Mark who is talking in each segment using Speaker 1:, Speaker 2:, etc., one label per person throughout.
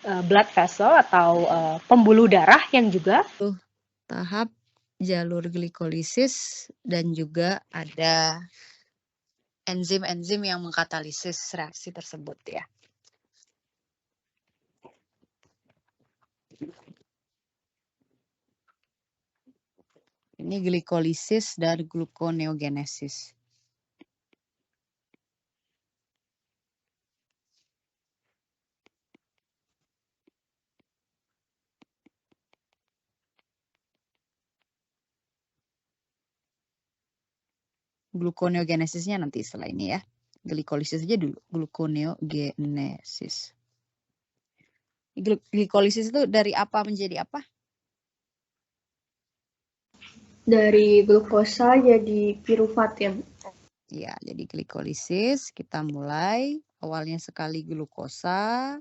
Speaker 1: blood vessel atau pembuluh darah yang juga
Speaker 2: tahap jalur glikolisis dan juga ada enzim-enzim yang mengkatalisis reaksi tersebut ya. Ini glikolisis dan gluconeogenesis. Gluconeogenesisnya nanti setelah ini ya. Glikolisis aja dulu. Gluconeogenesis. Glikolisis itu dari apa menjadi apa?
Speaker 3: Dari glukosa jadi piruvat ya.
Speaker 2: Ya, jadi glikolisis kita mulai awalnya sekali glukosa,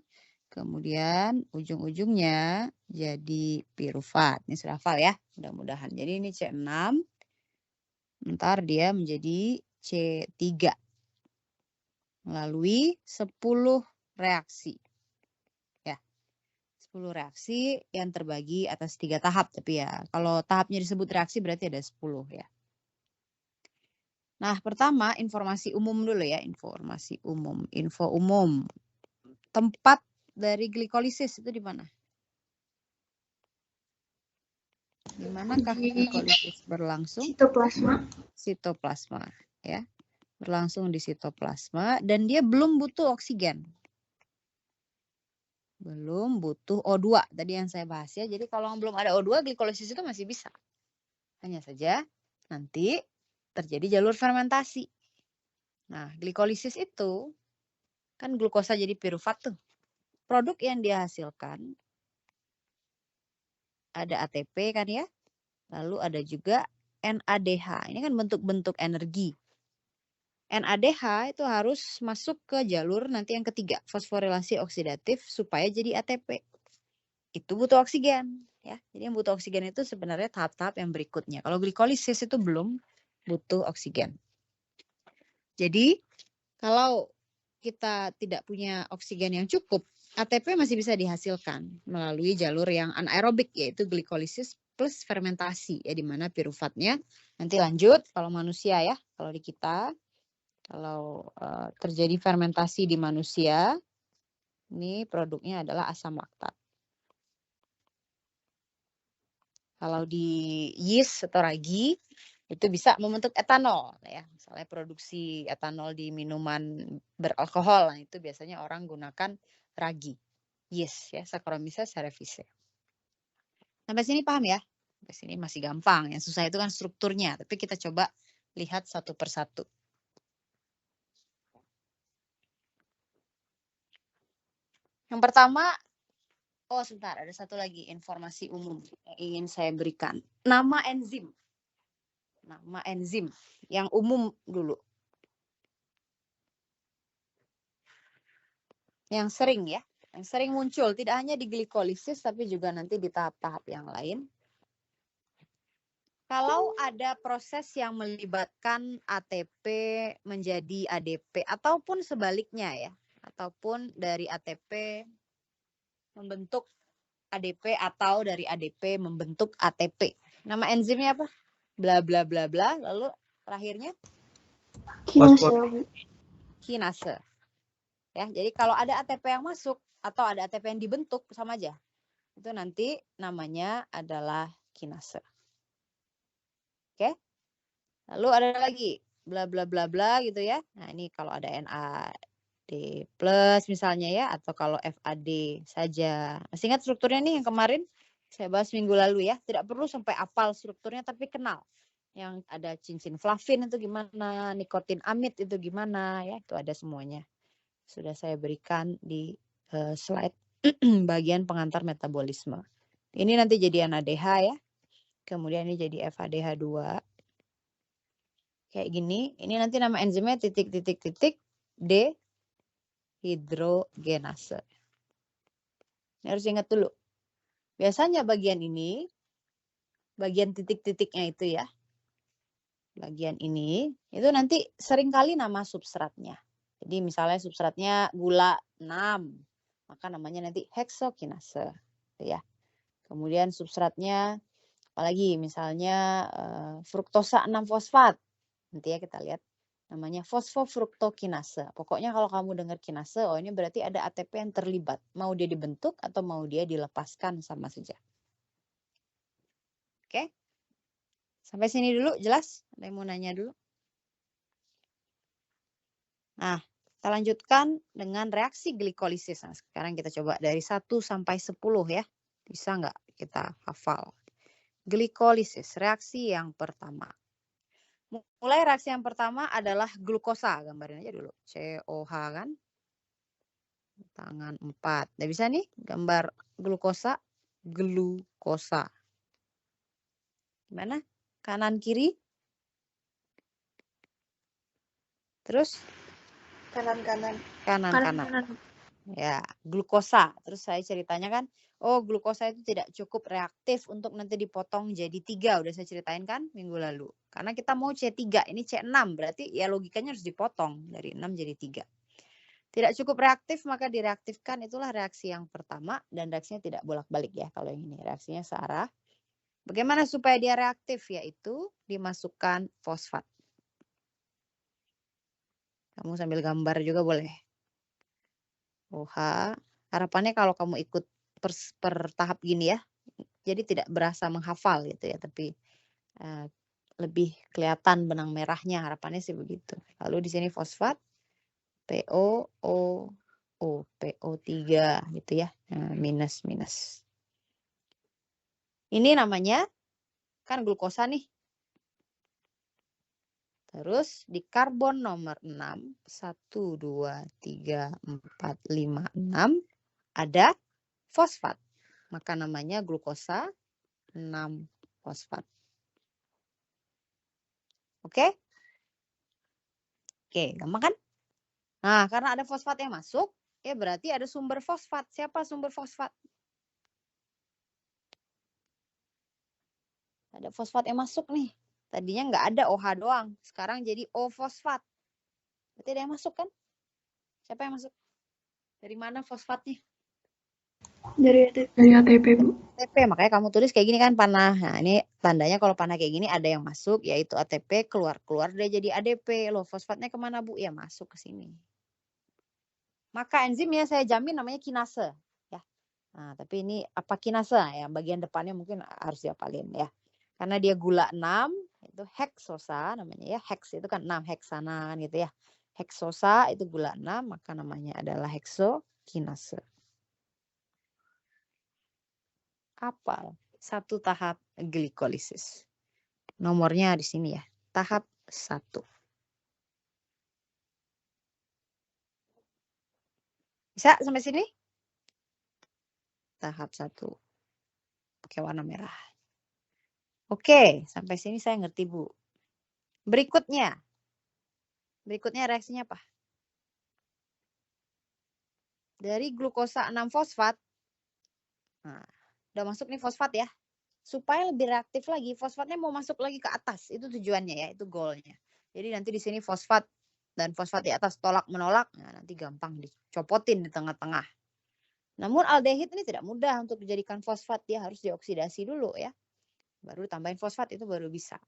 Speaker 2: kemudian ujung-ujungnya jadi piruvat. Ini sudah hafal ya, mudah-mudahan. Jadi ini C6, ntar dia menjadi C3 melalui 10 reaksi. 10 reaksi yang terbagi atas 3 tahap. Tapi ya, kalau tahapnya disebut reaksi berarti ada 10 ya. Nah, pertama informasi umum dulu ya. Informasi umum. Info umum. Tempat dari glikolisis itu di mana? Di manakah glikolisis berlangsung?
Speaker 3: Sitoplasma.
Speaker 2: Sitoplasma ya. Berlangsung di sitoplasma dan dia belum butuh oksigen. Belum butuh O2 tadi yang saya bahas ya. Jadi kalau belum ada O2 glikolisis itu masih bisa. Hanya saja nanti terjadi jalur fermentasi. Nah, glikolisis itu kan glukosa jadi piruvat tuh. Produk yang dihasilkan ada ATP kan ya. Lalu ada juga NADH. Ini kan bentuk-bentuk energi. NADH itu harus masuk ke jalur nanti yang ketiga, fosforilasi oksidatif supaya jadi ATP. Itu butuh oksigen ya. Jadi yang butuh oksigen itu sebenarnya tahap-tahap yang berikutnya. Kalau glikolisis itu belum butuh oksigen. Jadi kalau kita tidak punya oksigen yang cukup, ATP masih bisa dihasilkan melalui jalur yang anaerobik yaitu glikolisis plus fermentasi ya, di mana piruvatnya nanti lanjut kalau manusia ya. Kalau di kita kalau terjadi fermentasi di manusia, ini produknya adalah asam laktat. Kalau di yeast atau ragi itu bisa membentuk etanol ya. Misalnya produksi etanol di minuman beralkohol, nah itu biasanya orang gunakan ragi, yeast ya, Saccharomyces cerevisiae. Sampai sini paham ya? Sampai sini masih gampang. Yang susah itu kan strukturnya, tapi kita coba lihat satu persatu. Yang pertama, oh sebentar, ada satu lagi informasi umum yang ingin saya berikan. Nama enzim. Nama enzim yang umum dulu. Yang sering ya, yang sering muncul tidak hanya di glikolisis tapi juga nanti di tahap-tahap yang lain. Kalau ada proses yang melibatkan ATP menjadi ADP ataupun sebaliknya ya, ataupun dari ATP membentuk ADP atau dari ADP membentuk ATP. Nama enzimnya apa? Bla bla bla bla, lalu terakhirnya kinase. Ya, jadi kalau ada ATP yang masuk atau ada ATP yang dibentuk sama aja. Itu nanti namanya adalah kinase. Oke? Lalu ada lagi bla bla bla bla gitu ya. Nah, ini kalau ada NAD plus misalnya ya, atau kalau FAD saja. Masih ingat strukturnya nih yang kemarin saya bahas minggu lalu ya. Tidak perlu sampai apal strukturnya tapi kenal. Yang ada cincin flavin itu gimana, nikotin amid itu gimana ya, itu ada semuanya. Sudah saya berikan di slide bagian pengantar metabolisme. Ini nanti jadi NADH ya. Kemudian ini jadi FADH2. Kayak gini. Ini nanti nama enzimnya titik-titik-titik dehidrogenase. Ini harus ingat dulu. Biasanya bagian ini, bagian titik-titiknya itu ya. Bagian ini, itu nanti seringkali nama substratnya. Jadi misalnya substratnya gula 6. maka namanya nanti heksokinase, gitu ya. Kemudian substratnya apalagi misalnya fruktosa 6-fosfat. Nanti ya kita lihat namanya fosfofruktokinase. Pokoknya kalau kamu dengar kinase, oh ini berarti ada ATP yang terlibat. Mau dia dibentuk atau mau dia dilepaskan sama saja. Oke? Sampai sini dulu jelas? Ada yang mau nanya dulu? Nah, kita lanjutkan dengan reaksi glikolisis. Nah, sekarang kita coba dari 1 sampai 10 ya. Bisa nggak kita hafal? Glikolisis, reaksi yang pertama. Mulai reaksi yang pertama adalah glukosa. Gambarin aja dulu. COH kan. Tangan 4. Udah bisa nih gambar glukosa. Glukosa. Gimana? Kanan kiri. Terus
Speaker 3: Kanan-kanan.
Speaker 2: kanan-kanan. Ya, glukosa. Terus saya ceritanya kan, oh glukosa itu tidak cukup reaktif untuk nanti dipotong jadi 3. Udah saya ceritain kan minggu lalu. Karena kita mau C3, ini C6. Berarti ya logikanya harus dipotong dari 6 jadi 3. Tidak cukup reaktif maka direaktifkan, itulah reaksi yang pertama. Dan reaksinya tidak bolak-balik ya kalau yang ini. Reaksinya searah. Bagaimana supaya dia reaktif? Yaitu dimasukkan fosfat. Kamu sambil gambar juga boleh. OH. Harapannya kalau kamu ikut per tahap gini ya, jadi tidak berasa menghafal gitu ya, tapi lebih kelihatan benang merahnya, harapannya sih begitu. Lalu di sini fosfat, PO, O, PO3 gitu ya, minus. Ini namanya kan glukosa nih. Terus di karbon nomor 6, 1, 2, 3, 4, 5, 6, ada fosfat. Maka namanya glukosa 6-fosfat. Oke? Oke, gampang kan? Nah, karena ada fosfat yang masuk, ya berarti ada sumber fosfat. Siapa sumber fosfat? Ada fosfat yang masuk nih. Tadinya nggak ada OH doang. Sekarang jadi O-fosfat. Berarti ada yang masuk kan? Siapa yang masuk? Dari mana fosfatnya?
Speaker 3: Dari ATP, Bu.
Speaker 2: ATP, makanya kamu tulis kayak gini kan panah. Nah, ini tandanya kalau panah kayak gini ada yang masuk, yaitu ATP, keluar dia jadi ADP. Loh, fosfatnya kemana, Bu? Ya masuk ke sini. Maka enzimnya saya jamin namanya kinase. Ya. Nah, tapi ini apa kinase? Ya, bagian depannya mungkin harus dihafalin ya. Karena dia gula 6, itu heksosa namanya ya. Heks itu kan 6, heksana kan gitu ya. Heksosa itu gula 6, maka namanya adalah heksokinase. Apa? Satu tahap glikolisis. Nomornya di sini ya. Tahap 1. Bisa sampai sini? Tahap 1. Pakai warna merah. Oke, sampai sini saya ngerti, Bu. Berikutnya reaksinya apa? Dari glukosa 6-fosfat. Nah, udah masuk nih fosfat ya. Supaya lebih reaktif lagi, fosfatnya mau masuk lagi ke atas. Itu tujuannya ya, itu goalnya. Jadi nanti di sini fosfat dan fosfat di atas tolak-menolak. Nah, nanti gampang dicopotin di tengah-tengah. Namun aldehid ini tidak mudah untuk dijadikan fosfat. Dia harus dioksidasi dulu ya. Baru tambahin fosfat itu baru bisa.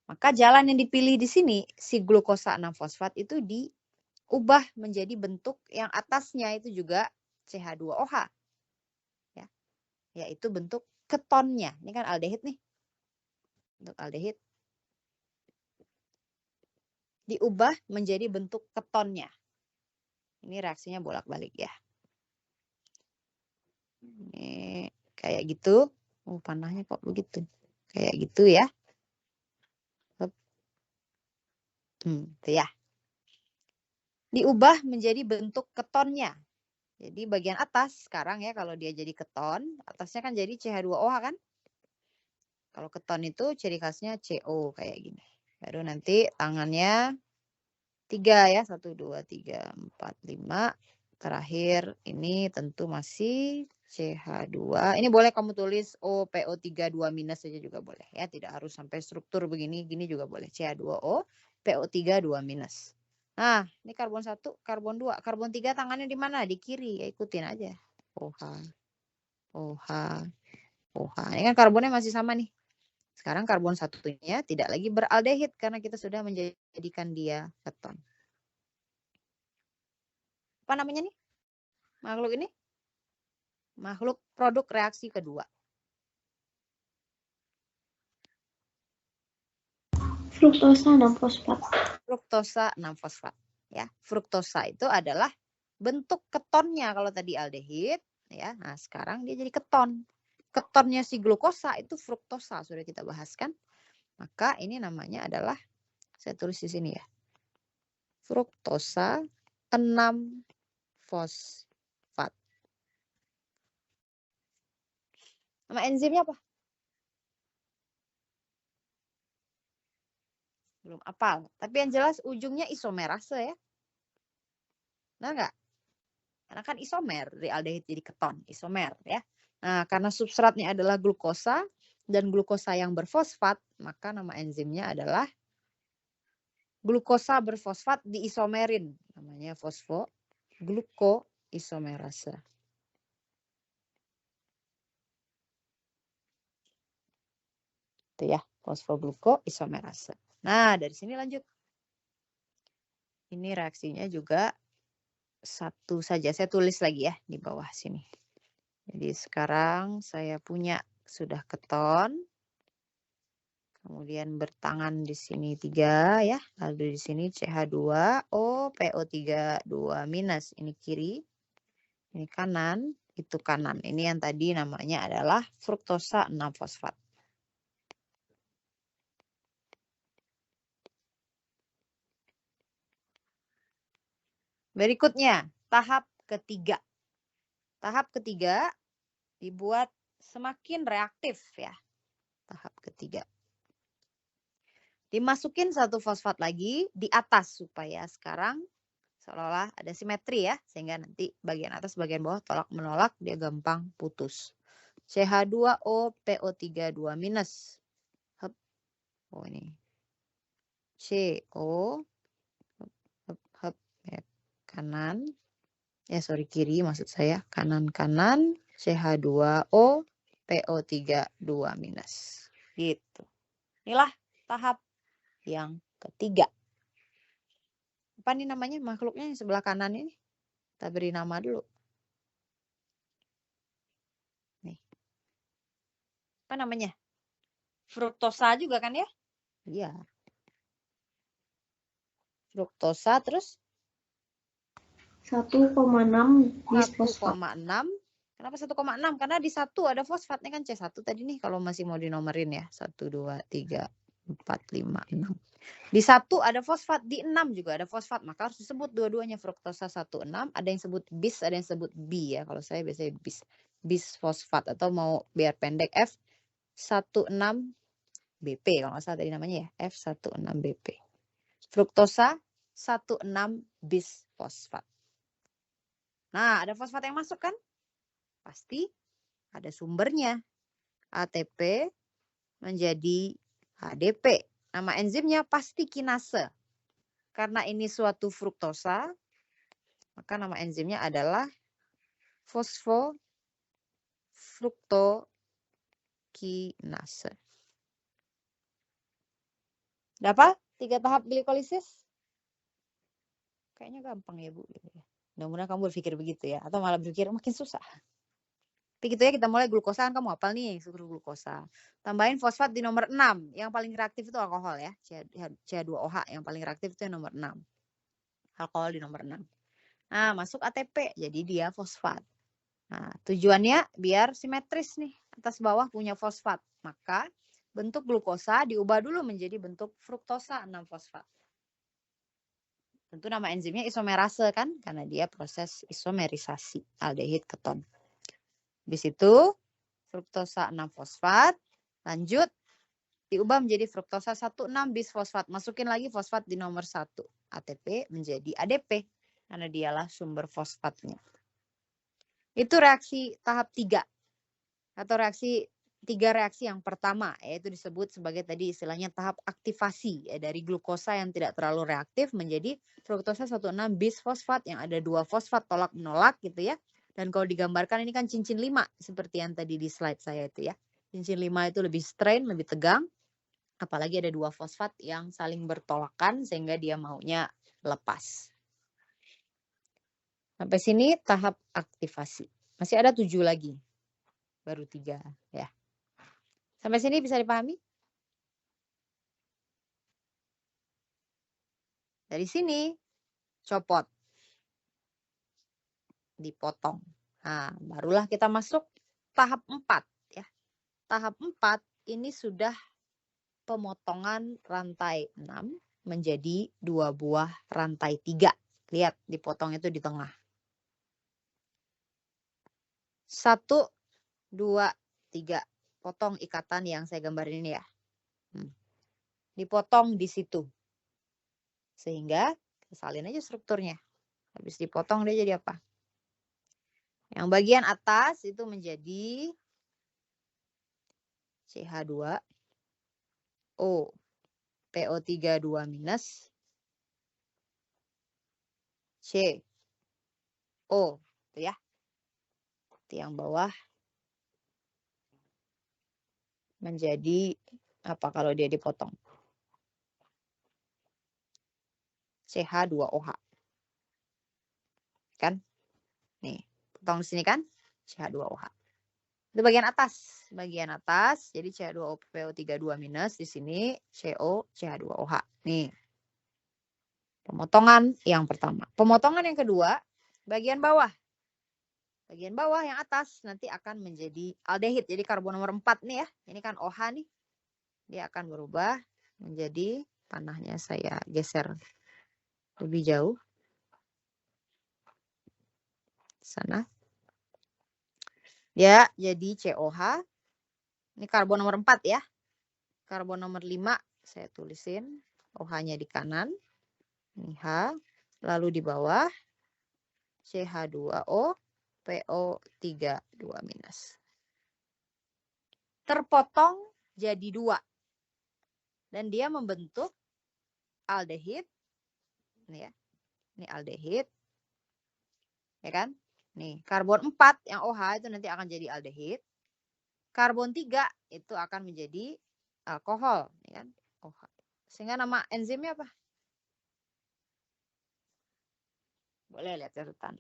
Speaker 2: Maka jalan yang dipilih di sini, si glukosa 6-fosfat itu diubah menjadi bentuk yang atasnya itu juga CH2OH. Ya. Yaitu bentuk ketonnya. Ini kan aldehid nih. Bentuk aldehid. Diubah menjadi bentuk ketonnya. Ini reaksinya bolak-balik ya. Ini kayak gitu. Oh, panahnya kok begitu. Kayak gitu ya. Itu ya. Diubah menjadi bentuk ketonnya. Jadi bagian atas sekarang ya kalau dia jadi keton, atasnya kan jadi CH2OH kan? Kalau keton itu ciri khasnya CO kayak gini. Baru nanti tangannya 3 ya. 1, 2, 3, 4, 5. Terakhir ini tentu masih CH2. Ini boleh kamu tulis OPO3 2 minus saja juga boleh ya. Tidak harus sampai struktur begini, gini juga boleh. CH2O, PO3 2 minus. Nah, ini karbon 1, karbon 2, karbon 3 tangannya di mana? Di kiri. Ya, ikutin aja. OH, OH, OH. Ini kan karbonnya masih sama nih. Sekarang karbon satunya tidak lagi beraldehid karena kita sudah menjadikan dia keton. Apa namanya nih? Makhluk ini? Makhluk produk reaksi kedua.
Speaker 3: Fruktosa 6-fosfat.
Speaker 2: Fruktosa 6-fosfat. Ya, fruktosa itu adalah bentuk ketonnya kalau tadi aldehid, ya. Nah, sekarang dia jadi keton. Ketonnya si glukosa itu fruktosa, sudah kita bahas kan? Maka ini namanya adalah, saya tulis di sini ya. Fruktosa 6-fosfat. Nama enzimnya apa? Belum apal. Tapi yang jelas ujungnya isomerase ya. Benar nggak? Karena kan isomer dari aldehid jadi keton, isomer ya. Nah, karena substratnya adalah glukosa dan glukosa yang berfosfat, maka nama enzimnya adalah glukosa berfosfat diisomerin. Namanya fosfoglukoisomerase. Itu ya, fosfoglukoisomerase. Nah, dari sini lanjut. Ini reaksinya juga satu saja. Saya tulis lagi ya di bawah sini. Jadi sekarang saya punya sudah keton. Kemudian bertangan di sini 3 ya. Lalu di sini CH2O, PO3 2-. Ini kiri. Ini kanan. Itu kanan. Ini yang tadi namanya adalah fruktosa 6-fosfat. Berikutnya, tahap ketiga. Tahap ketiga dibuat semakin reaktif ya. Tahap ketiga. Dimasukin satu fosfat lagi di atas supaya sekarang seolah-olah ada simetri ya. Sehingga nanti bagian atas bagian bawah tolak menolak dia gampang putus. CH2O PO3 2-. Hep. Oh ini. CO. Hep, hep. Ya, kanan. Ya sorry kiri maksud saya. Kanan-kanan. CH2O PO3 2-. Gitu. Inilah tahap yang ketiga. Apa nih namanya makhluknya yang sebelah kanan ini? Kita beri nama dulu. Nih. Apa namanya? Fruktosa juga kan ya? Iya. Fruktosa terus
Speaker 3: 1,6 bis fosfat.
Speaker 2: 1,6. Kenapa 1,6? Karena di 1 ada fosfatnya kan C1 tadi nih kalau masih mau dinomerin ya. 1, 2, 3, 4, 5, 6. Di 1 ada fosfat, di 6 juga ada fosfat. Maka harus disebut dua-duanya fruktosa 1,6. Ada yang sebut bis, ada yang sebut B ya. Kalau saya biasanya bis. Bis fosfat atau mau biar pendek F16BP. Kalau nggak salah tadi namanya ya. F16BP. Fruktosa 1,6 bis fosfat. Nah, ada fosfat yang masuk kan? Pasti ada sumbernya. ATP menjadi HDP. Nama enzimnya pasti kinase. Karena ini suatu fruktosa, maka nama enzimnya adalah fosfofruktokinase. Dapat 3 tahap glikolisis? Kayaknya gampang ya Bu. Mudah-mudahan kamu berpikir begitu ya. Atau malah berpikir makin susah. Tapi gitu ya kita mulai glukosa kan kamu hafal nih struktur glukosa. Tambahin fosfat di nomor 6. Yang paling reaktif itu alkohol ya. CH2OH yang paling reaktif itu yang nomor 6. Alkohol di nomor 6. Nah masuk ATP jadi dia fosfat. Nah tujuannya biar simetris nih. Atas bawah punya fosfat. Maka bentuk glukosa diubah dulu menjadi bentuk fruktosa 6-fosfat. Tentu nama enzimnya isomerase kan. Karena dia proses isomerisasi aldehid keton. Habis itu fruktosa 6-fosfat. Lanjut. Diubah menjadi fruktosa 1,6 bis fosfat. Masukin lagi fosfat di nomor 1. ATP menjadi ADP. Karena dialah sumber fosfatnya. Itu reaksi tahap 3. Atau reaksi 3 reaksi yang pertama, yaitu disebut sebagai tadi istilahnya tahap aktivasi ya, dari glukosa yang tidak terlalu reaktif menjadi fruktosa 1,6 bis fosfat yang ada 2 fosfat tolak menolak gitu ya. Dan kalau digambarkan ini kan cincin 5 seperti yang tadi di slide saya itu ya. Cincin 5 itu lebih strain, lebih tegang. Apalagi ada 2 fosfat yang saling bertolakan sehingga dia maunya lepas. Sampai sini tahap aktivasi. Masih ada 7 lagi. Baru 3 ya. Sampai sini bisa dipahami? Dari sini copot. Dipotong. Nah, barulah kita masuk tahap 4 ya. Tahap 4 ini sudah pemotongan rantai 6 menjadi 2 buah rantai 3. Lihat, dipotong itu di tengah. 1, 2, 3. Potong ikatan yang saya gambarin ini ya. Dipotong di situ. Sehingga salin aja strukturnya. Habis dipotong dia jadi apa? Yang bagian atas itu menjadi CH2O, PO3 2 minus, CO, itu ya. Itu yang bawah menjadi apa kalau dia dipotong? CH2OH. Kan? Nih, potong di sini kan? CH2OH. Itu bagian atas. Bagian atas, jadi CH2O PO3 2 minus, di sini CO CH2OH. Nih. Pemotongan yang pertama. Pemotongan yang kedua, bagian bawah. Bagian bawah yang atas nanti akan menjadi aldehid. Jadi karbon nomor 4 nih ya. Ini kan OH nih. Dia akan berubah menjadi, panahnya saya geser lebih jauh. Sana. Ya, jadi COH. Ini karbon nomor 4 ya. Karbon nomor 5 saya tulisin. OH-nya di kanan. Ini H. Lalu di bawah CH2O PO3 2 minus. Terpotong jadi 2. Dan dia membentuk aldehid. Ini ya. Ini aldehid. Ya kan? Nih, karbon 4 yang OH itu nanti akan jadi aldehid. Karbon 3 itu akan menjadi alkohol, ya kan? OH. Sehingga nama enzimnya apa? Boleh lihat catatan.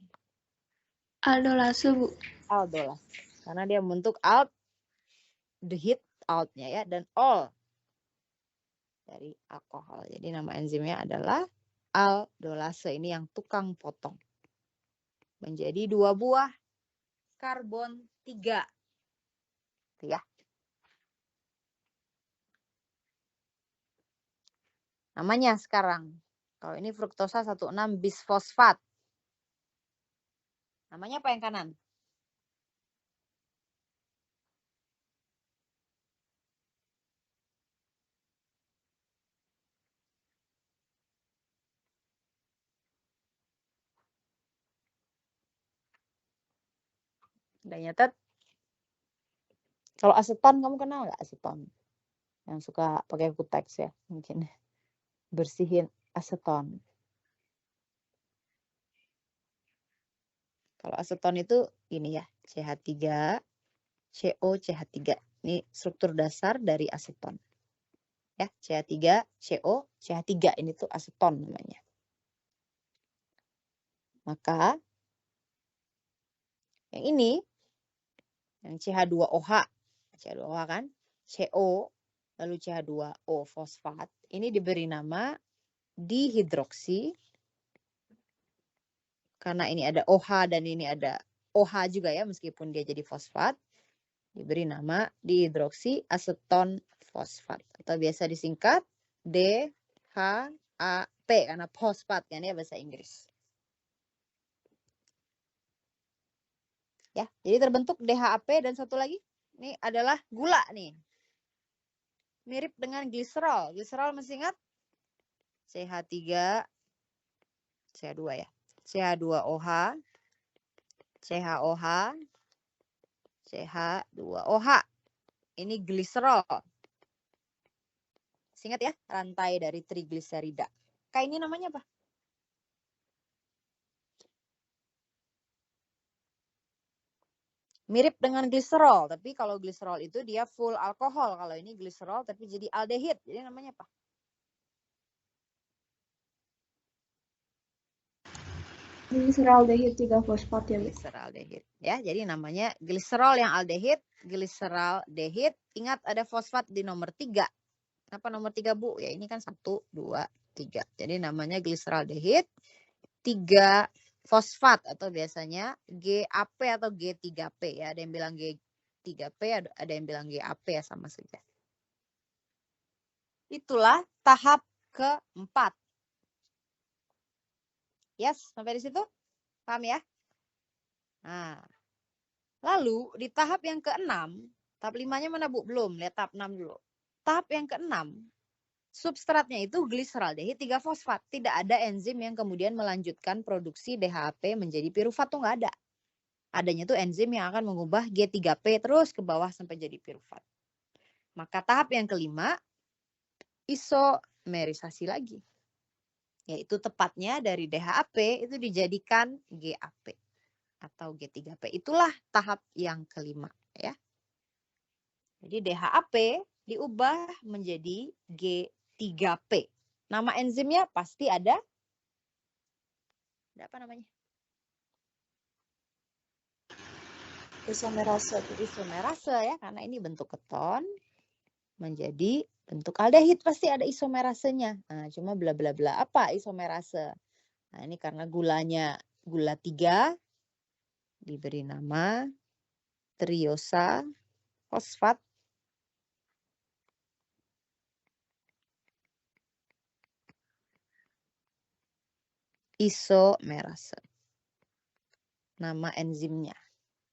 Speaker 3: Aldolase, Bu.
Speaker 2: Aldolase. Karena dia membentuk aldehid, aldnya ya, dan ol dari alkohol. Jadi nama enzimnya adalah aldolase. Ini yang tukang potong. Menjadi 2 buah karbon 3. Itu ya. Namanya sekarang. Kalau ini fruktosa 1,6 bisfosfat. Namanya apa yang kanan? Udah nyatet? Kalau aseton, kamu kenal nggak aseton? Yang suka pakai kuteks ya, mungkin. Bersihin aseton. Kalau aseton itu ini ya, CH3, CO, CH3. Ini struktur dasar dari aseton. Ya, CH3, CO, CH3. Ini tuh aseton namanya. Maka yang ini, yang CH2OH. CH2OH kan, CO, lalu CH2O fosfat. Ini diberi nama dihidroksi. Karena ini ada OH dan ini ada OH juga ya, meskipun dia jadi fosfat. Diberi nama dihidroksi aseton fosfat. Atau biasa disingkat DHAP, karena fosfat kan ya bahasa Inggris. Ya, jadi terbentuk DHAP dan satu lagi ini adalah gula nih. Mirip dengan gliserol. Gliserol masih ingat? CH3, CH2 ya. CH2OH, CHOH, CH2OH. Ini gliserol. Ingat ya, rantai dari trigliserida. Kayak ini namanya apa? Mirip dengan gliserol, tapi kalau gliserol itu dia full alkohol. Kalau ini gliserol tapi jadi aldehid. Jadi namanya apa?
Speaker 3: Gliseraldehid 3 fosfat ya, Bu.
Speaker 2: Gliseraldehid. Ya, jadi namanya gliserol yang aldehid, gliseraldehid. Ingat ada fosfat di nomor 3. Kenapa nomor 3, Bu? Ya ini kan 1, 2, 3. Jadi namanya gliseraldehid 3 fosfat atau biasanya GAP atau G3P ya. Ada yang bilang G3P, ada yang bilang GAP ya, sama saja. Itulah tahap keempat. Yes, sampai di situ? Paham ya? Nah, lalu di tahap yang keenam, tahap 5-nya mana, Bu? Belum, lihat tahap 6 dulu. Tahap yang keenam, substratnya itu gliseraldehid 3 fosfat. Tidak ada enzim yang kemudian melanjutkan produksi DHAP menjadi pirufat, tuh nggak ada. Adanya tuh enzim yang akan mengubah G3P terus ke bawah sampai jadi pirufat. Maka tahap yang kelima, isomerisasi lagi. Yaitu tepatnya dari DHAP itu dijadikan GAP atau G3P. Itulah tahap yang kelima ya. Jadi DHAP diubah menjadi G3P. Nama enzimnya pasti ada apa namanya?
Speaker 3: Isomerase.
Speaker 2: Isomerase ya, karena ini bentuk keton menjadi bentuk aldehid, pasti ada isomerasenya. Nah, cuma bla bla bla apa isomerase? Nah, ini karena gulanya gula 3 diberi nama triosa fosfat isomerase. Nama enzimnya.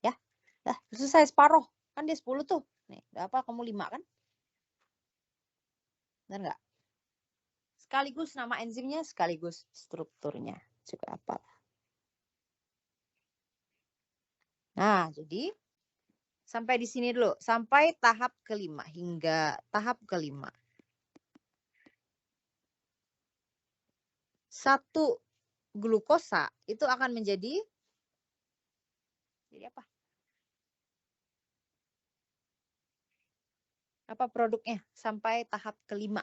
Speaker 2: Ya. Dah, selesai separuh. Kan dia 10 tuh. Nih, udah apa kamu 5 kan? Benar nggak? Sekaligus nama enzimnya, sekaligus strukturnya. Juga apa? Nah, jadi sampai di sini dulu. Sampai tahap kelima. Hingga tahap kelima. 1 glukosa itu akan menjadi apa? Apa produknya sampai tahap kelima?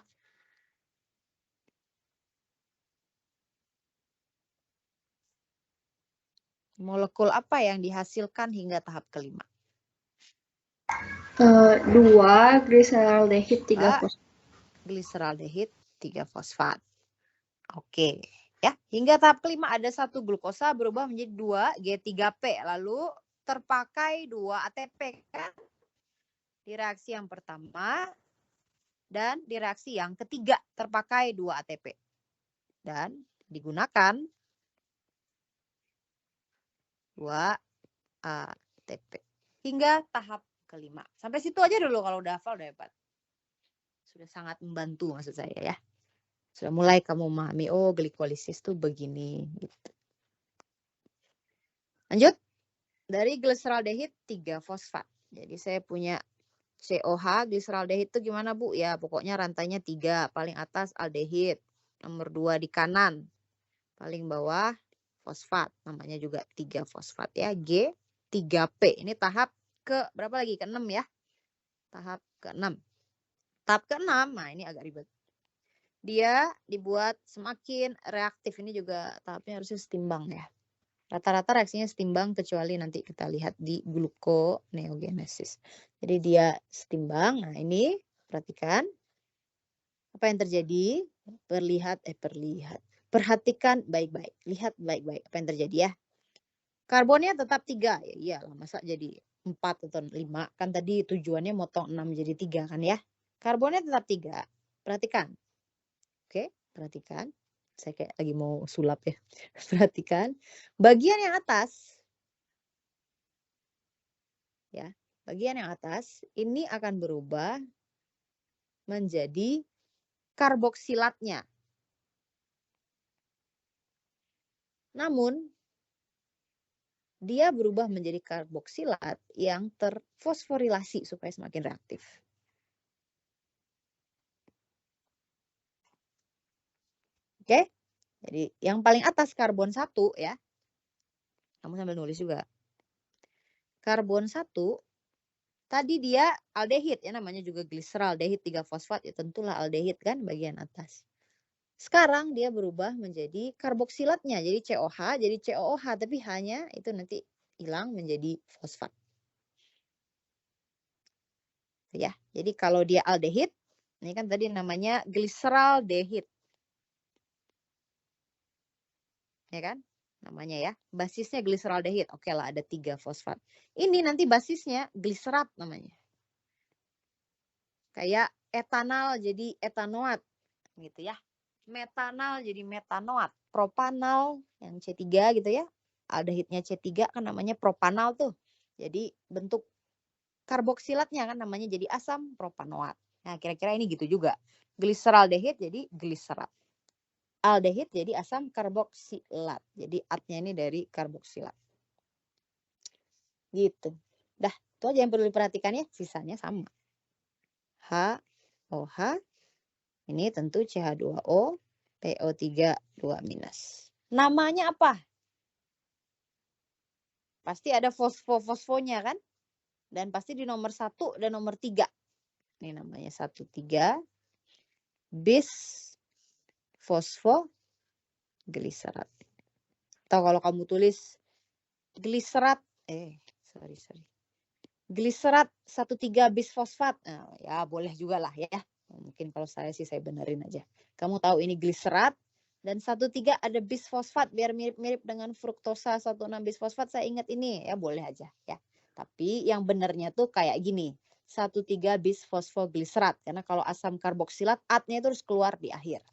Speaker 2: Molekul apa yang dihasilkan hingga tahap kelima?
Speaker 3: 2 gliseraldehid 3 fosfat.
Speaker 2: Gliseraldehid 3 fosfat. Oke. Ya, hingga tahap kelima ada 1 glukosa berubah menjadi 2 G3P. Lalu terpakai 2 ATP kan? Di reaksi yang pertama dan di reaksi yang ketiga terpakai 2 ATP. Dan digunakan 2 ATP. Hingga tahap kelima. Sampai situ aja dulu, kalau udah hafal udah hebat. Sudah sangat membantu maksud saya ya. Sudah mulai kamu memahami, oh glikolisis tuh begini. Gitu. Lanjut. Dari gliseraldehid 3 fosfat. Jadi saya punya COH, gliseraldehid itu gimana, Bu? Ya pokoknya rantainya 3. Paling atas aldehid. Nomor 2 di kanan. Paling bawah fosfat. Namanya juga 3 fosfat ya. G3P. Ini tahap ke berapa lagi? Ke-6 ya. Tahap ke-6. Tahap ke-6, nah ini agak ribet. Dia dibuat semakin reaktif. Ini juga tahapnya harusnya setimbang ya. Rata-rata reaksinya setimbang kecuali nanti kita lihat di gluconeogenesis. Jadi dia setimbang. Nah ini perhatikan. Apa yang terjadi? Perhatikan baik-baik. Lihat baik-baik apa yang terjadi ya. Karbonnya tetap 3. Ya iyalah, masa jadi 4 atau 5. Kan tadi tujuannya motong 6 jadi 3 kan ya. Karbonnya tetap 3. Perhatikan. Oke, perhatikan. Saya kayak lagi mau sulap ya. Perhatikan. Bagian yang atas. Ya, bagian yang atas ini akan berubah menjadi karboksilatnya. Namun, dia berubah menjadi karboksilat yang terfosforilasi supaya semakin reaktif. Oke? Jadi yang paling atas karbon 1 ya. Kamu sambil nulis juga. Karbon 1 tadi dia aldehid ya, namanya juga gliseraldehid 3-fosfat ya, tentulah aldehid kan bagian atas. Sekarang dia berubah menjadi karboksilatnya, jadi COH, jadi COOH, tapi hanya itu nanti hilang menjadi fosfat. Ya, jadi kalau dia aldehid, ini kan tadi namanya gliseraldehid. Ya kan? Namanya ya, basisnya gliseraldehid. Oke lah, ada 3 fosfat. Ini nanti basisnya gliserat namanya. Kayak etanal jadi etanoat gitu ya. Metanal jadi metanoat. Propanal yang C3 gitu ya. Aldehidnya C3 kan namanya propanal tuh. Jadi bentuk karboksilatnya kan namanya jadi asam propanoat. Nah, kira-kira ini gitu juga. Gliseraldehid jadi gliserat. Aldehid jadi asam karboksilat. Jadi atnya ini dari karboksilat. Gitu. Dah, itu aja yang perlu diperhatikan ya. Sisanya sama. HOH. Ini tentu CH2O. PO3 2-. Namanya apa? Pasti ada fosfonya kan? Dan pasti di nomor 1 dan nomor 3. Ini namanya 1,3. Bis fosfogliserat. Atau kalau kamu tulis gliserat, gliserat 1,3 bisfosfat. Nah, ya boleh juga lah ya. Mungkin kalau saya sih saya benerin aja. Kamu tahu ini gliserat dan 1,3 ada bisfosfat biar mirip-mirip dengan fruktosa 1,6 bisfosfat. Saya ingat ini ya, boleh aja ya. Tapi yang benernya tuh kayak gini. 1,3 bisfosfogliserat. Karena kalau asam karboksilat atnya itu harus keluar di akhir.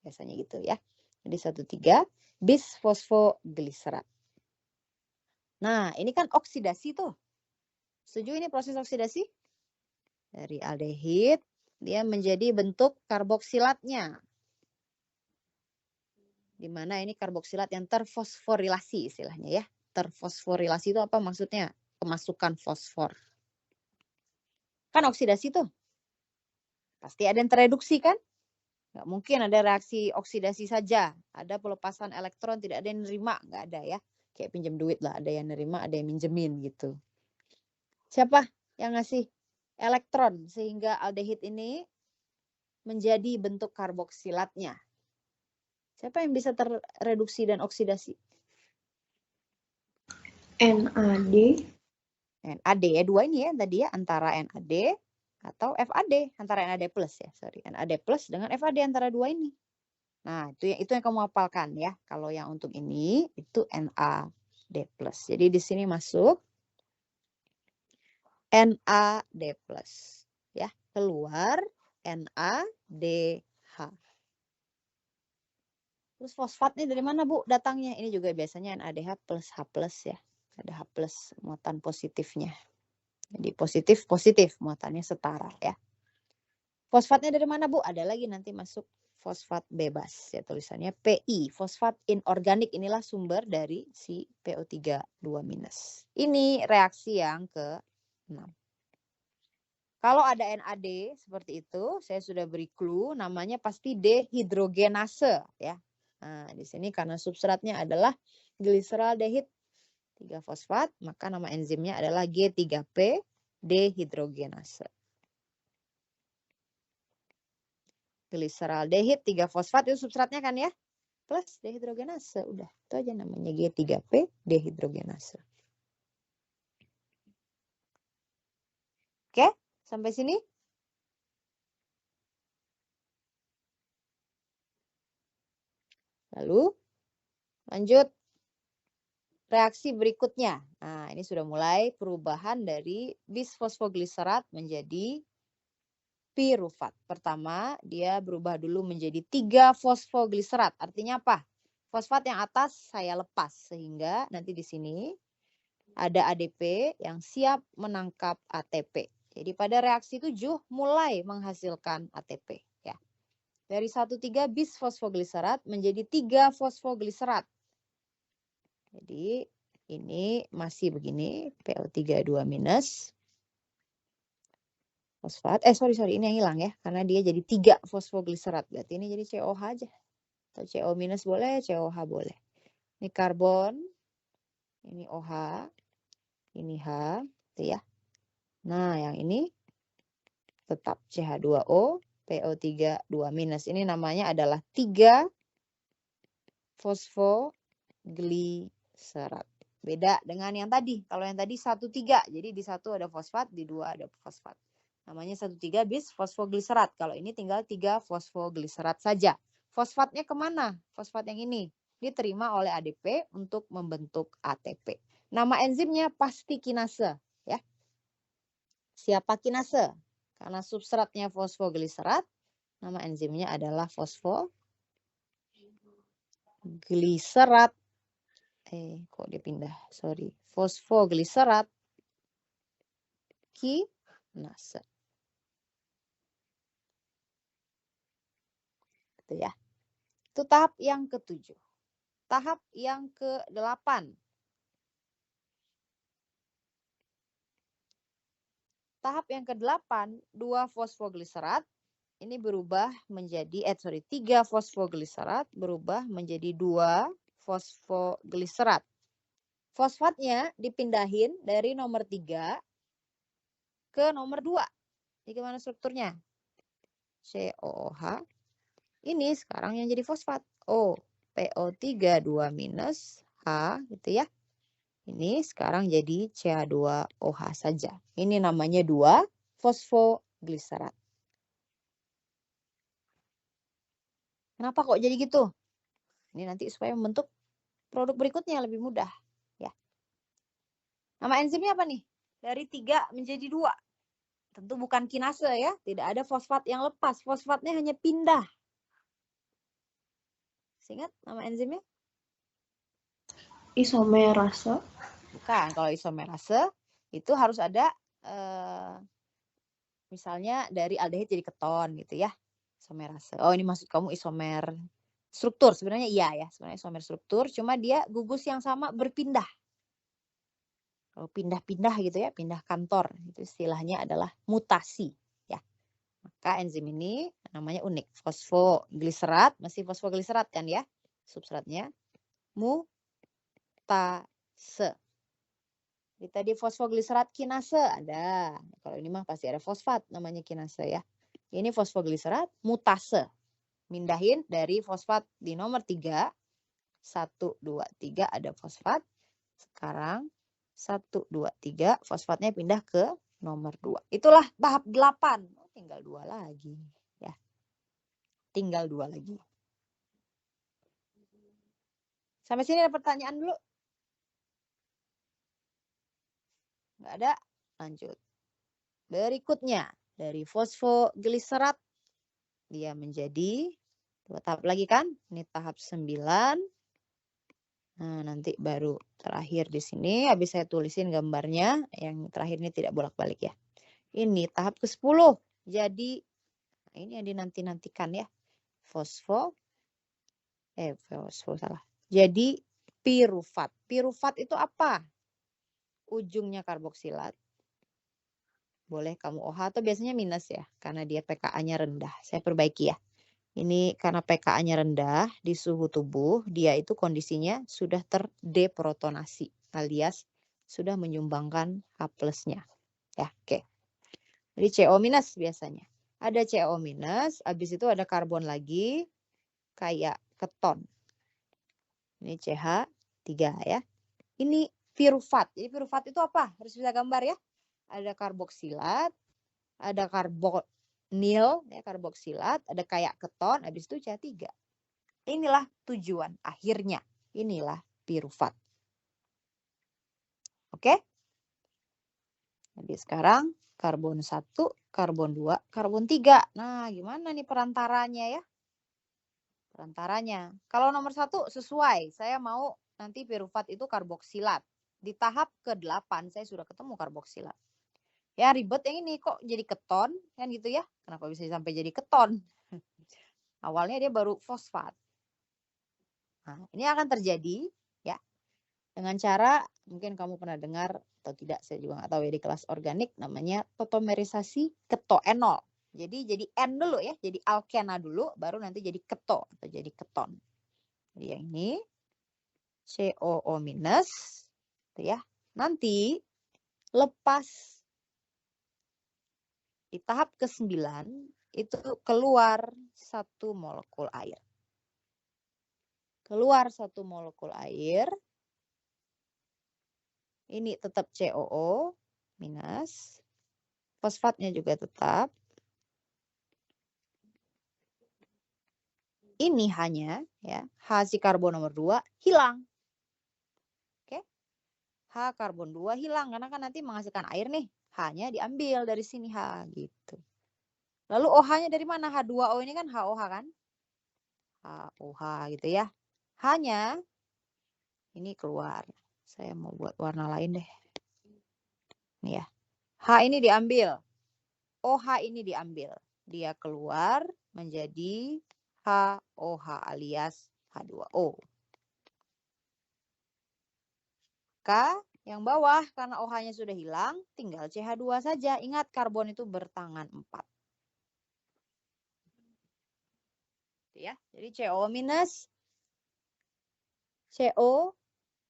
Speaker 2: Biasanya gitu ya. Jadi 1,3 bisfosfogliserat. Nah, ini kan oksidasi tuh. Setuju ini proses oksidasi? Dari aldehid, dia menjadi bentuk karboksilatnya. Di mana ini karboksilat yang terfosforilasi istilahnya ya. Terfosforilasi itu apa maksudnya? Kemasukan fosfor. Kan oksidasi tuh. Pasti ada yang tereduksi kan? Nggak mungkin ada reaksi oksidasi saja. Ada pelepasan elektron, tidak ada yang nerima. Nggak ada ya. Kayak pinjam duit lah. Ada yang nerima, ada yang minjemin gitu. Siapa yang ngasih elektron sehingga aldehid ini menjadi bentuk karboksilatnya? Siapa yang bisa terreduksi dan oksidasi?
Speaker 3: NAD.
Speaker 2: NAD ya, 2 ini ya tadi ya, antara NAD atau FAD, antara NAD plus ya, NAD plus dengan FAD antara 2 ini. Nah, itu yang kamu hafalkan ya. Kalau yang untuk ini itu NAD plus. Jadi di sini masuk NAD plus ya, keluar NADH. Terus fosfatnya dari mana Bu datangnya? Ini juga biasanya NADH plus H plus ya. Ada H plus muatan positifnya. Jadi positif muatannya setara ya. Fosfatnya dari mana Bu? Ada lagi nanti masuk fosfat bebas ya, tulisannya PI, fosfat inorganik. Inilah sumber dari si PO3 2-. Ini reaksi yang ke-6. Kalau ada NAD seperti itu, saya sudah beri clue, namanya pasti dehidrogenase ya. Nah, di sini karena substratnya adalah gliseraldehid 3-fosfat, maka nama enzimnya adalah G3P dehidrogenase. Gliseraldehid 3-fosfat itu substratnya kan ya, plus dehidrogenase. Udah, itu aja namanya G3P dehidrogenase. Oke, sampai sini? Lalu lanjut reaksi berikutnya. Nah, ini sudah mulai perubahan dari bisfosfogliserat menjadi pirufat. Pertama, dia berubah dulu menjadi 3-fosfogliserat. Artinya apa? Fosfat yang atas saya lepas sehingga nanti di sini ada ADP yang siap menangkap ATP. Jadi pada reaksi 7 mulai menghasilkan ATP ya. Dari 1,3 bisfosfogliserat menjadi 3-fosfogliserat. Jadi Ini masih begini, PO3 2 minus. Fosfat, sorry, ini yang hilang ya. Karena dia jadi 3 fosfogliserat. Berarti ini jadi COH aja. Atau CO minus boleh, COH boleh. Ini karbon, ini OH, ini H, gitu ya. Nah, yang ini tetap CH2O, PO3 2 minus. Ini namanya adalah 3 fosfogliserat. Beda dengan yang tadi. Kalau yang tadi 1,3. Jadi di 1 ada fosfat, di 2 ada fosfat. Namanya 1,3 bis fosfogliserat. Kalau ini tinggal 3 fosfogliserat saja. Fosfatnya kemana? Fosfat yang ini diterima oleh ADP untuk membentuk ATP. Nama enzimnya pasti kinase. Ya. Siapa kinase? Karena substratnya fosfogliserat, nama enzimnya adalah fosfogliserat. Kok dia pindah? Sorry. Fosfogliserat kinase. Gitu ya. Itu tahap yang ke-7. Tahap yang ke-8. Tahap yang ke-8, 2 fosfogliserat ini berubah menjadi 3 fosfogliserat berubah menjadi 2 fosfogliserat. Fosfatnya dipindahin dari nomor 3 ke nomor 2. Jadi gimana strukturnya? COOH. Ini sekarang yang jadi fosfat. PO3 2 minus H gitu ya. Ini sekarang jadi CH2OH saja. Ini namanya 2 fosfogliserat. Kenapa kok jadi gitu? Ini nanti supaya membentuk produk berikutnya lebih mudah. Ya. Nama enzimnya apa nih? Dari 3 menjadi 2. Tentu bukan kinase ya. Tidak ada fosfat yang lepas. Fosfatnya hanya pindah. Ingat nama enzimnya?
Speaker 3: Isomerase.
Speaker 2: Bukan. Kalau isomerase itu harus ada misalnya dari aldehid jadi keton gitu ya. Isomerase. Oh, ini maksud kamu isomer struktur. Sebenarnya iya ya. Sebenarnya isomer struktur. Cuma dia gugus yang sama berpindah. Kalau pindah-pindah gitu ya. Pindah kantor. Itu istilahnya adalah mutasi. Ya. Maka enzim ini namanya unik. Fosfogliserat. Masih fosfogliserat kan ya. Substratnya. Mutase. Jadi tadi fosfogliserat kinase ada. Kalau ini mah pasti ada fosfat namanya kinase ya. Ini fosfogliserat mutase. Mindahin dari fosfat di nomor 3. 1, 2, 3 ada fosfat. Sekarang 1, 2, 3 fosfatnya pindah ke nomor 2. Itulah tahap 8. Tinggal 2 lagi. Ya. Tinggal 2 lagi. Sampai sini ada pertanyaan dulu? Nggak ada? Lanjut. Berikutnya. Dari fosfogliserat. Dia menjadi 2 tahap lagi kan? Ini tahap 9. Nah, nanti baru terakhir di sini. Habis saya tulisin gambarnya. Yang terakhir ini tidak bolak-balik ya. Ini tahap ke-10. Jadi, ini yang dinanti-nantikan ya. Fosfo salah. Jadi, pirufat. Pirufat itu apa? Ujungnya karboksilat. Boleh kamu OH atau biasanya minus ya. Karena dia pKa-nya rendah. Saya perbaiki ya. Ini karena pKa-nya rendah di suhu tubuh, dia itu kondisinya sudah terdeprotonasi alias sudah menyumbangkan H+-nya. Ya, oke. Jadi CO minus biasanya. Ada CO minus, habis itu ada karbon lagi kayak keton. Ini CH3 ya. Ini pirufat. Jadi pirufat itu apa? Harus bisa gambar ya. Ada karboksilat, ada karbonil, ya, karboksilat, ada kayak keton, habis itu CH3. Inilah tujuan akhirnya. Inilah pirufat. Oke? Jadi sekarang karbon 1, karbon 2, karbon 3. Nah, gimana nih perantaranya ya? Perantaranya. Kalau nomor 1 sesuai. Saya mau nanti pirufat itu karboksilat. Di tahap ke-8 saya sudah ketemu karboksilat. Ya ribet yang ini kok jadi keton kan gitu ya. Kenapa bisa sampai jadi keton? Awalnya dia baru fosfat. Nah, ini akan terjadi ya. Dengan cara, mungkin kamu pernah dengar atau tidak, saya juga nggak tahu ya, di kelas organik namanya topomerisasi ketoenol. Jadi N dulu ya, jadi alkena dulu, baru nanti jadi keto atau jadi keton. Jadi yang ini COO minus, gitu ya. Nanti lepas di tahap ke-9 itu keluar 1 molekul air. Keluar 1 molekul air. Ini tetap COO minus. Fosfatnya juga tetap. Ini hanya ya H si karbon nomor 2 hilang. Oke. H karbon 2 hilang karena kan nanti menghasilkan air nih. H-nya diambil dari sini H gitu. Lalu OH-nya dari mana? H2O ini kan HOH kan? HOH gitu ya. H-nya ini keluar. Saya mau buat warna lain deh. Nih ya. H ini diambil. OH ini diambil. Dia keluar menjadi HOH alias H2O. Maka yang bawah karena OH-nya sudah hilang, tinggal CH2 saja. Ingat karbon itu bertangan 4. Ya, jadi CO minus, CO,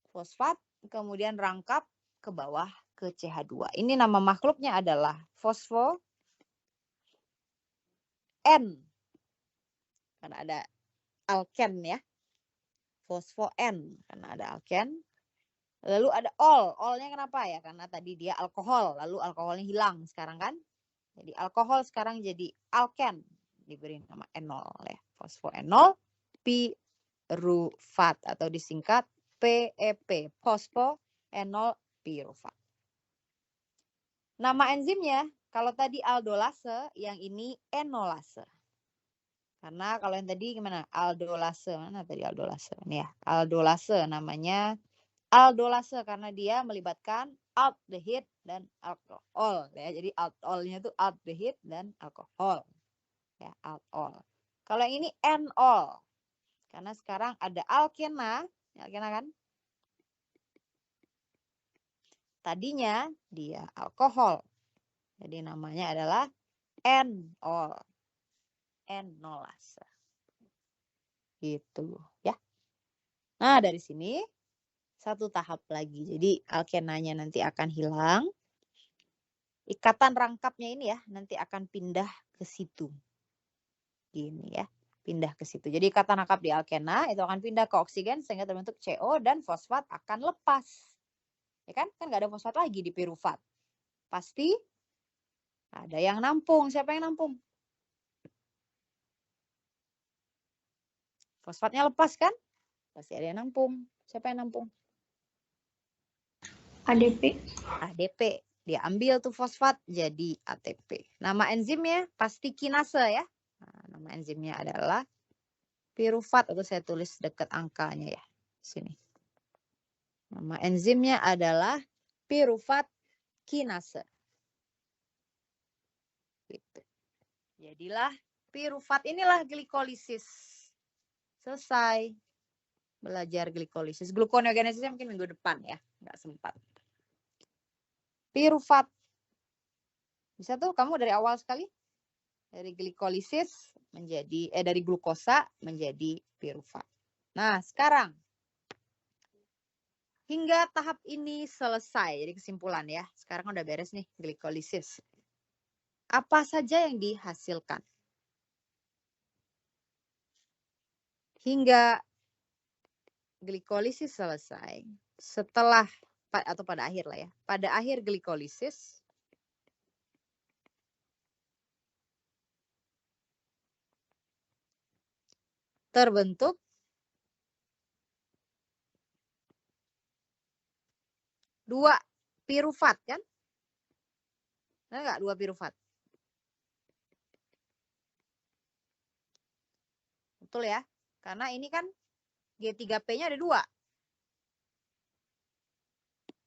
Speaker 2: fosfat, kemudian rangkap ke bawah ke CH2. Ini nama makhluknya adalah fosfo N. Karena ada alken ya. Fosfo N karena ada alken. Lalu ada ol. Olnya kenapa ya? Karena tadi dia alkohol, lalu alkoholnya hilang sekarang kan. Jadi alkohol sekarang jadi alken. Diberi nama enol ya. Fosfoenol pirufat atau disingkat PEP. Fosfoenol pirufat. Nama enzimnya, kalau tadi aldolase, yang ini enolase. Karena kalau yang tadi gimana? Aldolase. Mana tadi aldolase? Ini ya, aldolase namanya. Aldolase karena dia melibatkan aldehid dan alkohol ya. Jadi aldolnya itu aldehid dan alkohol. Ya, aldol. Kalau yang ini enol. Karena sekarang ada alkena, alkena kan? Tadinya dia alkohol. Jadi namanya adalah enol. Enolase. Gitu ya. Nah, dari sini satu tahap lagi. Jadi alkenanya nanti akan hilang. Ikatan rangkapnya ini ya nanti akan pindah ke situ. Gini ya, pindah ke situ. Jadi ikatan rangkap di alkena itu akan pindah ke oksigen sehingga terbentuk CO dan fosfat akan lepas. Ya kan? Kan nggak ada fosfat lagi di pirufat. Pasti ada yang nampung. Siapa yang nampung? Fosfatnya lepas kan? Pasti ada yang nampung. Siapa yang nampung?
Speaker 3: ADP.
Speaker 2: ADP. Dia ambil tuh fosfat jadi ATP. Nama enzimnya pasti kinase ya. Nah, nama enzimnya adalah pirufat atau saya tulis dekat angkanya ya. Sini. Nama enzimnya adalah pirufat kinase. Gitu. Jadilah pirufat inilah glikolisis. Selesai belajar glikolisis. Gluconeogenesisnya mungkin minggu depan ya. Nggak sempat. Pirufat. Bisa tuh kamu dari awal sekali. Dari glikolisis menjadi, dari glukosa menjadi pirufat. Nah, sekarang. Hingga tahap ini selesai. Jadi kesimpulan ya. Sekarang udah beres nih glikolisis. Apa saja yang dihasilkan? Hingga glikolisis selesai. Setelah atau pada akhir lah ya. Pada akhir glikolisis terbentuk dua pirufat kan? Ada nggak dua pirufat? Betul ya? Karena ini kan G3P-nya ada dua.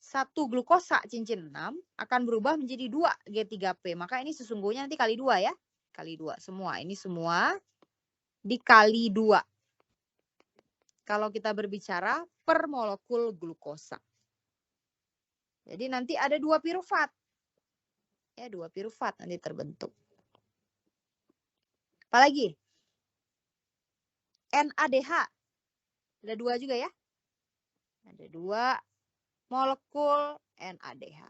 Speaker 2: Satu glukosa cincin 6 akan berubah menjadi 2 G3P. Maka ini sesungguhnya nanti kali 2 ya. Kali 2 semua. Ini semua dikali 2. kalau kita berbicara per molekul glukosa. Jadi nanti ada 2 pirufat. Ya, 2 pirufat nanti terbentuk. Apalagi? NADH. Ada 2 juga ya. Ada 2 molekul NADH.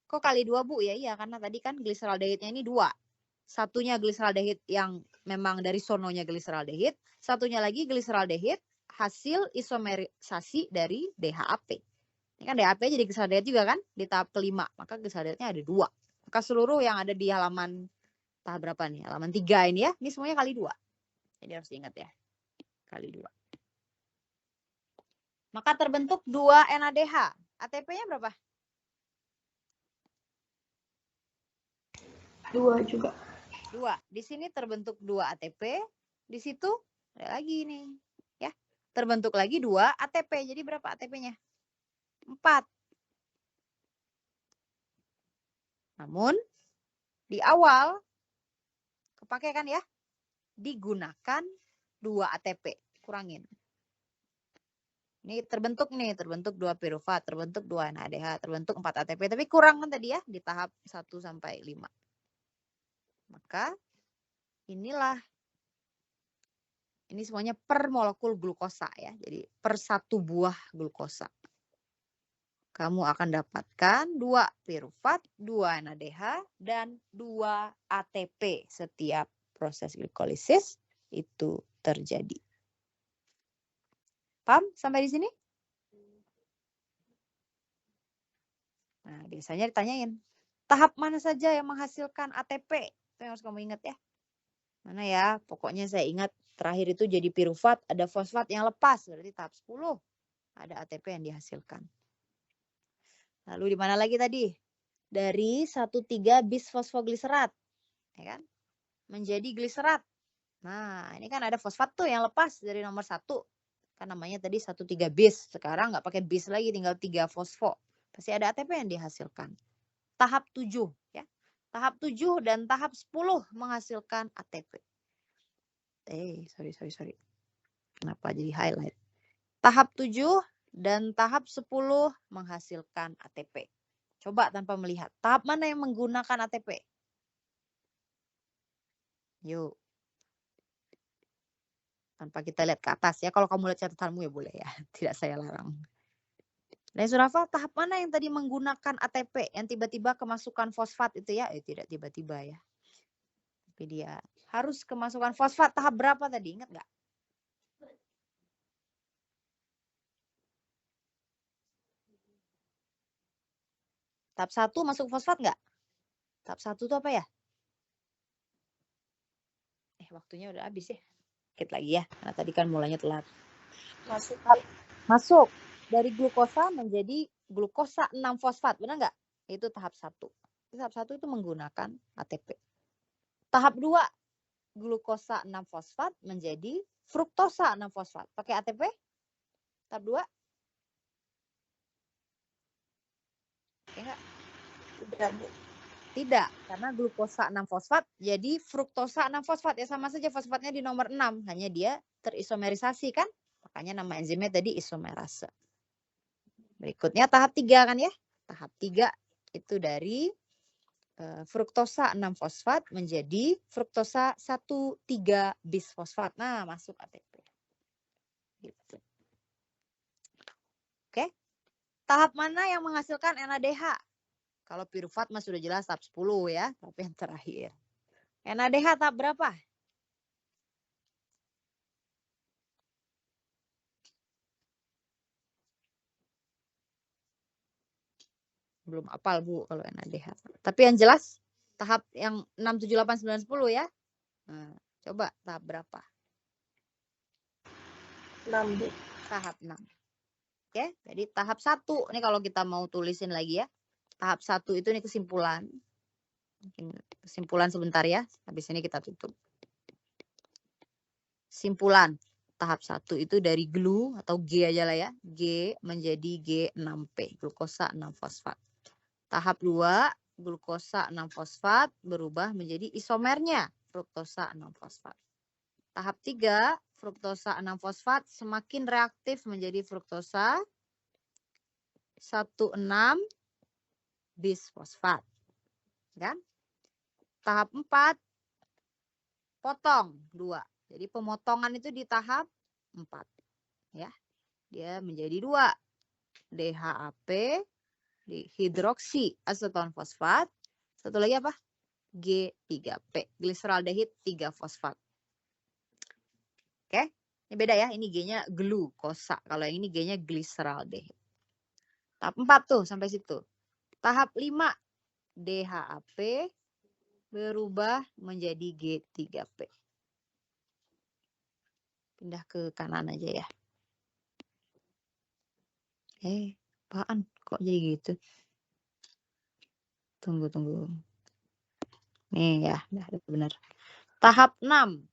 Speaker 2: Kok kali 2, Bu? Ya iya, karena tadi kan gliseraldehidnya ini 2. Satunya gliseraldehid yang memang dari sononya gliseraldehid, satunya lagi gliseraldehid hasil isomerisasi dari DHAP. Ini kan DHAP jadi gliseraldehid juga kan di tahap kelima, maka gliseraldehidnya ada 2. Maka seluruh yang ada di halaman tahap berapa nih? Halaman 3 ini ya, ini semuanya kali 2. Jadi harus diingat ya, kali 2. Maka terbentuk 2 NADH. ATP-nya berapa?
Speaker 3: 2 juga.
Speaker 2: 2. Di sini terbentuk 2 ATP. Di situ ada lagi nih. Ya. Terbentuk lagi 2 ATP. Jadi berapa ATP-nya? 4. Namun di awal kepake kan ya? Digunakan 2 ATP. Kurangin. Ini terbentuk 2 pirufat, terbentuk 2 NADH, terbentuk 4 ATP. Tapi kurang kan tadi ya di tahap 1 sampai 5. Maka inilah, ini semuanya per molekul glukosa ya. Jadi per 1 buah glukosa. Kamu akan dapatkan 2 pirufat, 2 NADH, dan 2 ATP setiap proses glikolisis itu terjadi. Paham sampai di sini? Nah, biasanya ditanyain, tahap mana saja yang menghasilkan ATP? Itu yang harus kamu ingat ya. Mana ya? Pokoknya saya ingat terakhir itu jadi pirufat, ada fosfat yang lepas. Berarti tahap 10 ada ATP yang dihasilkan. Lalu di mana lagi tadi? Dari 1,3 bisfosfogliserat. Ya kan? Menjadi gliserat. Nah, ini kan ada fosfat tuh yang lepas dari nomor 1. Kan namanya tadi 1,3 bis. Sekarang nggak pakai bis lagi, tinggal 3 fosfo. Pasti ada ATP yang dihasilkan. Tahap 7 ya. Tahap 7 dan tahap 10 menghasilkan ATP. Sorry. Kenapa jadi highlight? Tahap 7 dan tahap 10 menghasilkan ATP. Coba tanpa melihat. Tahap mana yang menggunakan ATP? Yuk. Tanpa kita lihat ke atas ya. Kalau kamu lihat catatanmu ya boleh ya. Tidak saya larang. Dan Surafal, tahap mana yang tadi menggunakan ATP? Yang tiba-tiba kemasukan fosfat itu ya? Tidak tiba-tiba ya. Tapi dia harus kemasukan fosfat. Tahap berapa tadi? Ingat nggak? Tahap 1 masuk fosfat nggak? Tahap 1 itu apa ya? Waktunya udah habis ya. Dikit lagi ya. Karena tadi kan mulanya telat. Masuk. Dari glukosa menjadi glukosa 6 fosfat. Benar nggak? Itu tahap 1. Tahap 1 itu menggunakan ATP. Tahap 2. Glukosa 6 fosfat menjadi fruktosa 6 fosfat. Pakai ATP? Tahap 2? Oke nggak? Tidak, karena glukosa 6 fosfat jadi fruktosa 6 fosfat. Ya sama saja fosfatnya di nomor 6. Hanya dia terisomerisasi kan? Makanya nama enzimnya tadi isomerase. Berikutnya tahap 3 kan ya? Tahap 3 itu dari fruktosa 6 fosfat menjadi fruktosa 1,3 bisfosfat. Nah, masuk ATP. Gitu. Oke. Tahap mana yang menghasilkan NADH? Kalau pirufat mah sudah jelas tahap 10 ya. Tapi yang terakhir. NADH tahap berapa? Belum apal Bu kalau NADH. Tapi yang jelas tahap yang 6, 7, 8, 9, 10 ya. Nah, coba tahap berapa?
Speaker 3: 6 Bu.
Speaker 2: Tahap 6. Oke, jadi tahap 1. Ini kalau kita mau tulisin lagi ya. Tahap 1 itu ini kesimpulan. Mungkin kesimpulan sebentar ya. Habis ini kita tutup. Simpulan. Tahap 1 itu dari GLU atau G aja lah ya. G menjadi G6P. Glukosa 6 fosfat. Tahap 2. Glukosa 6 fosfat berubah menjadi isomernya. Fruktosa 6 fosfat. Tahap 3. fruktosa 6-fosfat semakin reaktif menjadi fruktosa 1,6 bisfosfat. Kan? Tahap 4 potong 2. Jadi pemotongan itu di tahap 4. Ya. Dia menjadi 2. DHAP dihidroksi aseton fosfat. Satu lagi apa? G3P, gliseraldehid 3-fosfat. Oke, ini beda ya. Ini G-nya glukosa. Kalau yang ini G-nya gliseraldehid. Tahap 4 tuh sampai situ. Tahap 5 DHAP berubah menjadi G3P. Pindah ke kanan aja ya. Apaan? Kok jadi gitu? Tunggu. Nih ya, udah benar. Tahap 6.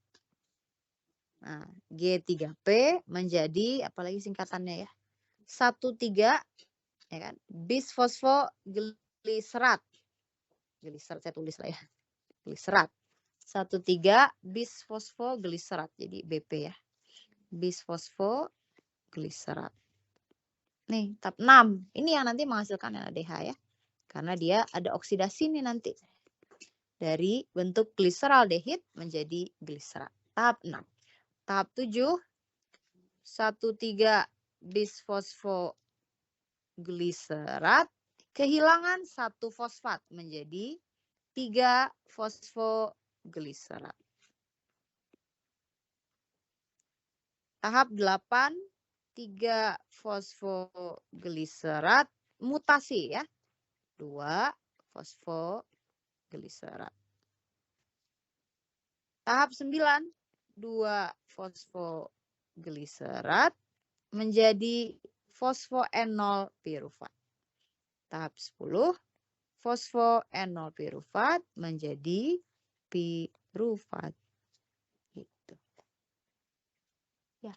Speaker 2: Nah, G3P menjadi apalagi singkatannya ya? 1,3 ya kan? Bisfosfogliserat. Gliserat saya tulis lah ya. Gliserat. 1,3 bisfosfogliserat. Jadi BP ya. Bisfosfogliserat. Nih, tahap 6. Ini yang nanti menghasilkan NADH ya. Karena dia ada oksidasi nih nanti. Dari bentuk gliseraldehid menjadi gliserat. Tahap 6. Tahap 7. 1,3 bisfosfogliserat. Kehilangan 1 fosfat menjadi 3 fosfogliserat. Tahap 8. 3 fosfogliserat mutasi ya. 2 fosfogliserat. Tahap 9. 2 fosfogliserat menjadi fosfoenol pirufat. Tahap 10. Fosfoenol pirufat menjadi pirufat. Gitu. Ya,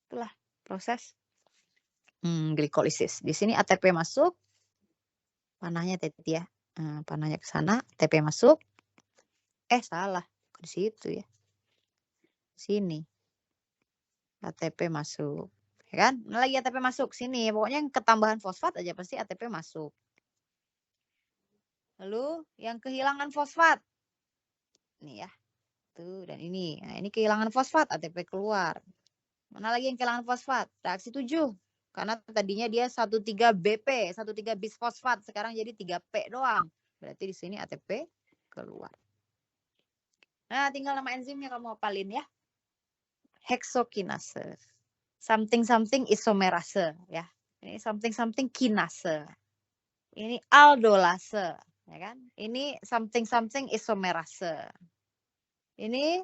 Speaker 2: itulah proses glikolisis. Di sini ATP masuk. Panahnya Teti ya. Panahnya ke sana, ATP masuk. Salah. Di situ ya. Sini. ATP masuk. Ya kan? Nah, lagi ATP masuk sini. Pokoknya yang ketambahan fosfat aja pasti ATP masuk. Lalu yang kehilangan fosfat. Nih ya. Tuh dan ini. Nah, ini kehilangan fosfat, ATP keluar. Mana lagi yang kehilangan fosfat? Reaksi 7. Karena tadinya dia 1,3 BP, 1,3 bisfosfat, sekarang jadi 3P doang. Berarti di sini ATP keluar. Nah, tinggal nama enzimnya kamu hafalin ya. Heksokinase. Something isomerase ya. Ini something kinase. Ini aldolase, ya kan? Ini something isomerase. Ini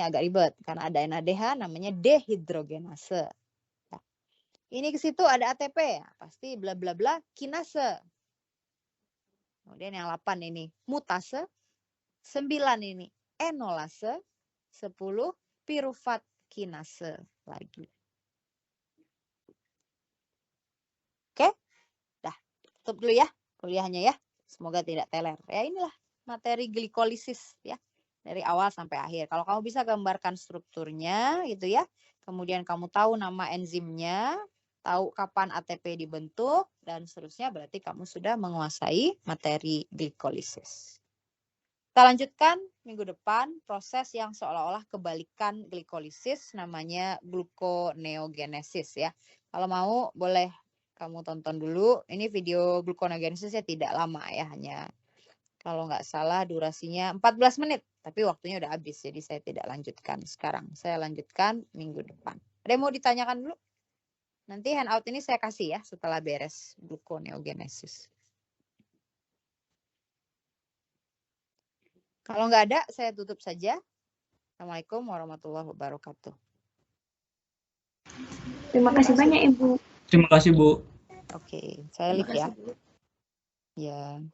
Speaker 2: agak ribet karena ada NADH namanya dehidrogenase. Nah, ini ke situ ada ATP ya, pasti bla bla bla kinase. Kemudian yang 8 ini mutase, 9 ini enolase, 10 pirufat kinase lagi. Oke? Dah, tutup dulu ya kuliahnya ya. Semoga tidak teler. Ya inilah materi glikolisis ya. Dari awal sampai akhir. Kalau kamu bisa gambarkan strukturnya gitu ya. Kemudian kamu tahu nama enzimnya, tahu kapan ATP dibentuk, dan seterusnya berarti kamu sudah menguasai materi glikolisis. Kita lanjutkan minggu depan proses yang seolah-olah kebalikan glikolisis namanya gluconeogenesis ya. Kalau mau boleh kamu tonton dulu. Ini video gluconeogenesisnya tidak lama ya, hanya kalau nggak salah durasinya 14 menit. Tapi waktunya udah habis, jadi saya tidak lanjutkan sekarang. Saya lanjutkan minggu depan. Ada yang mau ditanyakan dulu? Nanti handout ini saya kasih ya setelah beres gluconeogenesis. Kalau nggak ada, saya tutup saja. Assalamualaikum warahmatullahi wabarakatuh.
Speaker 3: Terima kasih banyak Ibu.
Speaker 4: Terima kasih Bu.
Speaker 2: Oke, saya lihat ya. Ya.